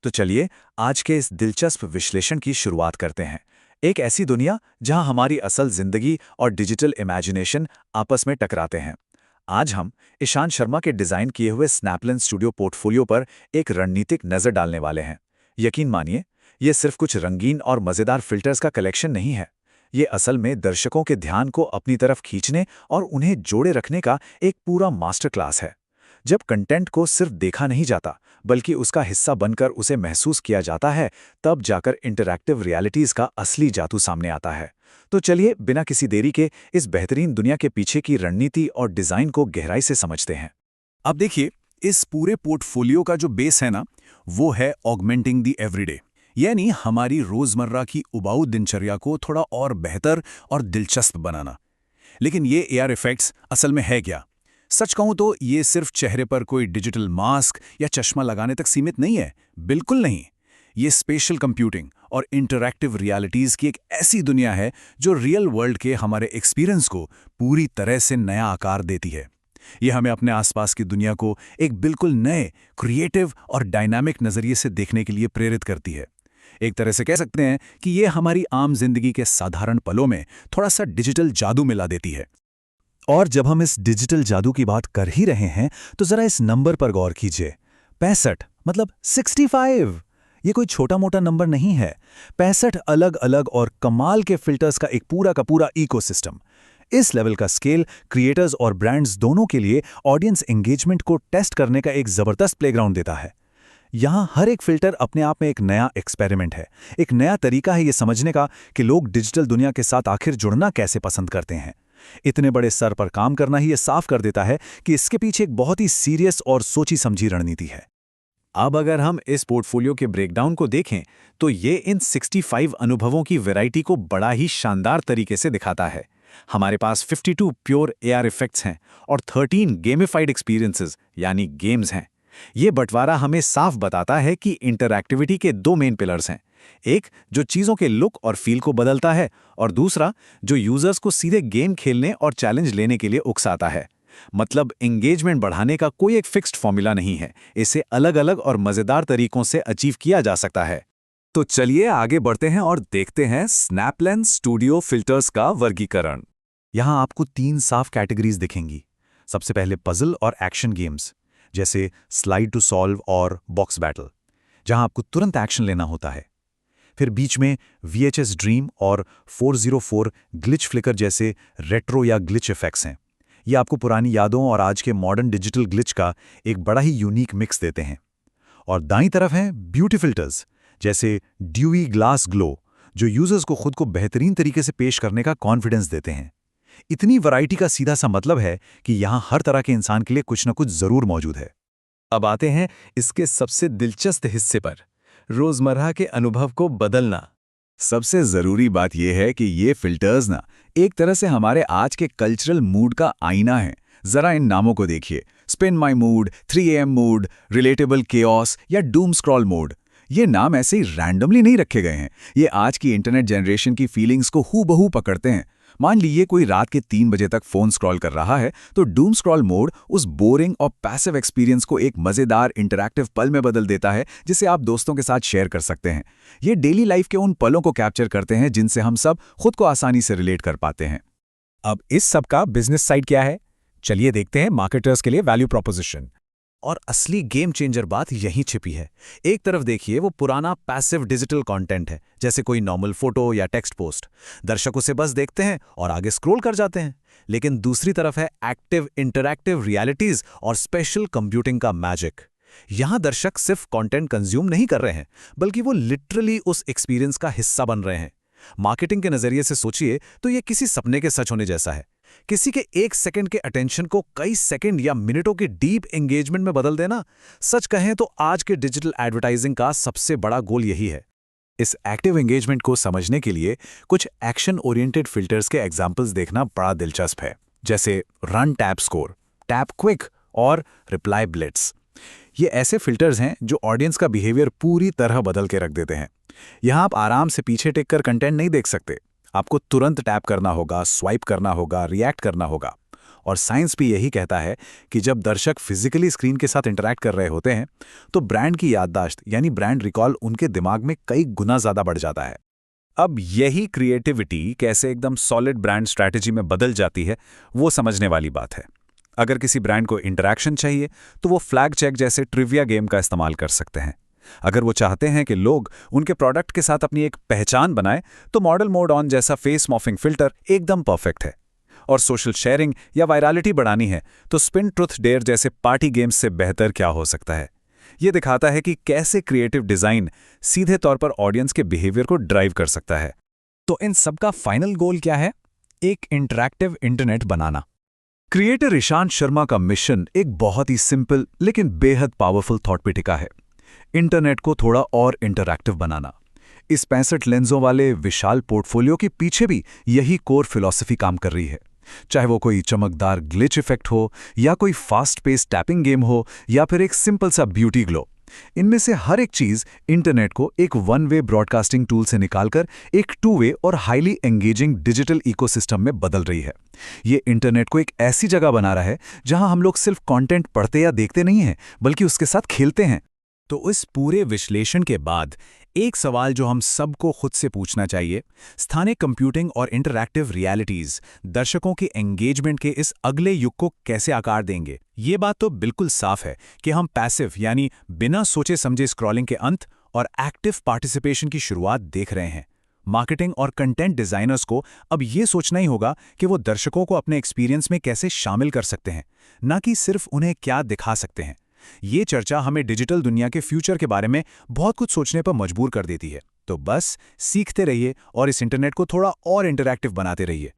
तो चलिए आज के इस दिलचस्प विश्लेषण की शुरुआत करते हैं। एक ऐसी दुनिया जहां हमारी असल जिंदगी और डिजिटल इमेजिनेशन आपस में टकराते हैं। आज हम ईशान शर्मा के डिजाइन किए हुए स्नैपलन स्टूडियो पोर्टफोलियो पर एक रणनीतिक नजर डालने वाले हैं। यकीन मानिए, ये सिर्फ कुछ रंगीन और मजेदार फिल्टर्स का कलेक्शन नहीं है। ये असल में दर्शकों के ध्यान को अपनी तरफ खींचने और उन्हें जोड़े रखने का एक पूरा मास्टर क्लास है। जब कंटेंट को सिर्फ देखा नहीं जाता, बल्कि उसका हिस्सा बनकर उसे महसूस किया जाता है, तब जाकर इंटरैक्टिव रियलिटीज का असली जादू सामने आता है। तो चलिए बिना किसी देरी के इस बेहतरीन दुनिया के पीछे की रणनीति और डिजाइन को गहराई से समझते हैं। अब देखिए, इस पूरे पोर्टफोलियो का जो बेस है ना, वो है ऑगमेंटिंग द एवरीडे, यानी हमारी रोजमर्रा की उबाऊ दिनचर्या को थोड़ा और बेहतर और दिलचस्प बनाना। लेकिन ये एआर इफेक्ट्स असल में है क्या? सच कहूं तो ये सिर्फ चेहरे पर कोई डिजिटल मास्क या चश्मा लगाने तक सीमित नहीं है। बिल्कुल नहीं। ये स्पेशल कंप्यूटिंग और इंटरैक्टिव रियलिटीज की एक ऐसी दुनिया है जो रियल वर्ल्ड के हमारे एक्सपीरियंस को पूरी तरह से नया आकार देती है। ये हमें अपने आसपास की दुनिया को एक बिल्कुल नए, क्रिएटिव और डायनामिक नजरिए से देखने के लिए प्रेरित करती है। एक तरह से कह सकते हैं कि ये हमारी आम जिंदगी के साधारण पलों में थोड़ा सा डिजिटल जादू मिला देती है। और जब हम इस डिजिटल जादू की बात कर ही रहे हैं, तो जरा इस नंबर पर गौर कीजिए। 65 मतलब 65। ये कोई छोटा मोटा नंबर नहीं है। 65 अलग अलग और कमाल के फिल्टर्स का एक पूरा का पूरा इकोसिस्टम। इस लेवल का स्केल क्रिएटर्स और ब्रांड्स दोनों के लिए ऑडियंस एंगेजमेंट को टेस्ट करने का एक जबरदस्त प्लेग्राउंड देता है। यहाँ हर एक फिल्टर अपने आप में एक नया एक्सपेरिमेंट है, एक नया तरीका है ये समझने का कि लोग डिजिटल दुनिया के साथ आखिर जुड़ना कैसे पसंद करते हैं। इतने बड़े स्तर पर काम करना ही ये साफ कर देता है कि इसके पीछे एक बहुत ही सीरियस और सोची समझी रणनीति है। अब अगर हम इस पोर्टफोलियो के ब्रेकडाउन को देखें, तो ये इन 65 अनुभवों की वैरायटी को बड़ा ही शानदार तरीके से दिखाता है। हमारे पास 52 प्योर एआर इफेक्ट्स हैं और 13 गेमिफाइड एक्सपीरियंसेस यानी गेम्स हैं। ये बंटवारा हमें साफ बताता है कि इंटरैक्टिविटी के दो मेन पिलर्स हैं। एक जो चीज़ों के लुक और फील को बदलता है, और दूसरा जो यूजर्स को सीधे गेम खेलने और चैलेंज लेने के लिए उकसाता है। मतलब एंगेजमेंट बढ़ाने का कोई एक फिक्स्ड फॉर्मूला नहीं है। इसे अलग अलग और मज़ेदार तरीकों से अचीव किया जा सकता है। तो चलिए आगे बढ़ते हैं और देखते हैं स्नैपलन स्टूडियो फिल्टर्स का वर्गीकरण। यहाँ आपको 3 साफ कैटेगरीज दिखेंगी। सबसे पहले पजल और एक्शन गेम्स, जैसे स्लाइड टू सॉल्व और बॉक्स बैटल, जहां आपको तुरंत एक्शन लेना होता है। फिर बीच में VHS ड्रीम और 404 ग्लिच फ्लिकर जैसे रेट्रो या ग्लिच इफेक्ट्स हैं। ये आपको पुरानी यादों और आज के मॉडर्न डिजिटल ग्लिच का एक बड़ा ही यूनिक मिक्स देते हैं। और दाईं तरफ हैं ब्यूटी फिल्टर्स, जैसे ड्यूई ग्लास ग्लो, जो यूजर्स को खुद को बेहतरीन तरीके से पेश करने का कॉन्फिडेंस देते हैं। इतनी वैरायटी का सीधा सा मतलब है कि यहाँ हर तरह के इंसान के लिए कुछ न कुछ जरूर मौजूद है। अब आते हैं इसके सबसे दिलचस्प हिस्से पर, रोजमर्रा के अनुभव को बदलना। सबसे जरूरी बात यह है कि ये फिल्टर्स ना एक तरह से हमारे आज के कल्चरल मूड का आईना है। जरा इन नामों को देखिए, spin my mood, 3 AM mood, relatable chaos या डूम स्क्रॉल मोड। ये नाम ऐसे ही रैंडमली नहीं रखे गए हैं। ये आज की इंटरनेट जनरेशन की फीलिंग्स को हूबहू पकड़ते हैं। मान लीजिए कोई रात के 3 बजे तक फोन स्क्रॉल कर रहा है, तो डूम स्क्रॉल मोड उस बोरिंग और पैसिव एक्सपीरियंस को एक मजेदार इंटरैक्टिव पल में बदल देता है, जिसे आप दोस्तों के साथ शेयर कर सकते हैं। ये डेली लाइफ के उन पलों को कैप्चर करते हैं जिनसे हम सब खुद को आसानी से रिलेट कर पाते हैं। अब इस सब का बिजनेस साइड क्या है? चलिए देखते हैं मार्केटर्स के लिए वैल्यू प्रोपोजिशन। और असली गेम चेंजर बात यहीं छिपी है। एक तरफ देखिए वो पुराना पैसिव डिजिटल कंटेंट है, जैसे कोई नॉर्मल फोटो या टेक्स्ट पोस्ट। दर्शक उसे बस देखते हैं और आगे स्क्रॉल कर जाते हैं। लेकिन दूसरी तरफ है एक्टिव इंटरैक्टिव रियलिटीज और स्पेशल कंप्यूटिंग का मैजिक। यहां दर्शक सिर्फ कंटेंट कंज्यूम नहीं कर रहे हैं, बल्कि वो लिटरली उस एक्सपीरियंस का हिस्सा बन रहे हैं। मार्केटिंग के नजरिए से सोचिए तो ये किसी सपने के सच होने जैसा है। किसी के 1 सेकंड के अटेंशन को कई सेकंड या मिनटों के डीप एंगेजमेंट में बदल देना। सच कहें तो आज के डिजिटल एडवर्टाइजिंग का सबसे बड़ा गोल यही है। इस एक्टिव एंगेजमेंट को समझने के लिए कुछ एक्शन ओरिएंटेड फिल्टर्स के एग्जांपल्स देखना बड़ा दिलचस्प है, जैसे run tap score, tap quick और रिप्लाई ब्लिट्स। ये ऐसे फिल्टर्स हैं जो ऑडियंस का बिहेवियर पूरी तरह बदल के रख देते हैं। यहां आप आराम से पीछे टेक कर कंटेंट नहीं देख सकते। आपको तुरंत टैप करना होगा, स्वाइप करना होगा, रिएक्ट करना होगा। और साइंस भी यही कहता है कि जब दर्शक फिजिकली स्क्रीन के साथ इंटरैक्ट कर रहे होते हैं तो ब्रांड की याददाश्त यानी ब्रांड रिकॉल उनके दिमाग में कई गुना ज़्यादा बढ़ जाता है। अब यही क्रिएटिविटी कैसे एकदम सॉलिड ब्रांड स्ट्रैटेजी में बदल जाती है, वो समझने वाली बात है। अगर किसी ब्रांड को इंटरैक्शन चाहिए तो वो फ्लैग चेक जैसे ट्रिविया गेम का इस्तेमाल कर सकते हैं। अगर वो चाहते हैं कि लोग उनके प्रोडक्ट के साथ अपनी एक पहचान बनाएं तो मॉडल मोड ऑन जैसा फेस मॉर्फिंग फिल्टर एकदम परफेक्ट है। और सोशल शेयरिंग या वायरलिटी बढ़ानी है तो स्पिन ट्रुथ डेयर जैसे पार्टी गेम्स से बेहतर क्या हो सकता है। ये दिखाता है कि कैसे क्रिएटिव डिजाइन सीधे तौर पर ऑडियंस के बिहेवियर को ड्राइव कर सकता है। तो इन सबका फाइनल गोल क्या है? एक इंटरैक्टिव इंटरनेट बनाना। क्रिएटर ईशांत शर्मा का मिशन एक बहुत ही सिंपल लेकिन बेहद पावरफुल थॉट पे टिका है, इंटरनेट को थोड़ा और इंटरैक्टिव बनाना। इस 65 लेंसों वाले विशाल पोर्टफोलियो के पीछे भी यही कोर फिलॉसफी काम कर रही है। चाहे वो कोई चमकदार ग्लिच इफेक्ट हो या कोई फास्ट पेस टैपिंग गेम हो या फिर एक सिंपल सा ब्यूटी ग्लो, इनमें से हर एक चीज इंटरनेट को एक वन वे ब्रॉडकास्टिंग टूल से निकालकर एक टू वे और हाईली एंगेजिंग डिजिटल इकोसिस्टम में बदल रही है। ये इंटरनेट को एक ऐसी जगह बना रहा है जहां हम लोग सिर्फ कंटेंट पढ़ते या देखते नहीं हैं बल्कि उसके साथ खेलते हैं। तो इस पूरे विश्लेषण के बाद एक सवाल जो हम सबको खुद से पूछना चाहिए, स्थानिक कंप्यूटिंग और इंटरैक्टिव रियलिटीज दर्शकों के एंगेजमेंट के इस अगले युग को कैसे आकार देंगे? ये बात तो बिल्कुल साफ है कि हम पैसिव यानी बिना सोचे समझे स्क्रॉलिंग के अंत और एक्टिव पार्टिसिपेशन की शुरुआत देख रहे हैं। मार्केटिंग और कंटेंट डिजाइनर्स को अब ये सोचना ही होगा कि वो दर्शकों को अपने एक्सपीरियंस में कैसे शामिल कर सकते हैं, ना कि सिर्फ उन्हें क्या दिखा सकते हैं। ये चर्चा हमें डिजिटल दुनिया के फ्यूचर के बारे में बहुत कुछ सोचने पर मजबूर कर देती है। तो बस सीखते रहिए और इस इंटरनेट को थोड़ा और इंटरैक्टिव बनाते रहिए।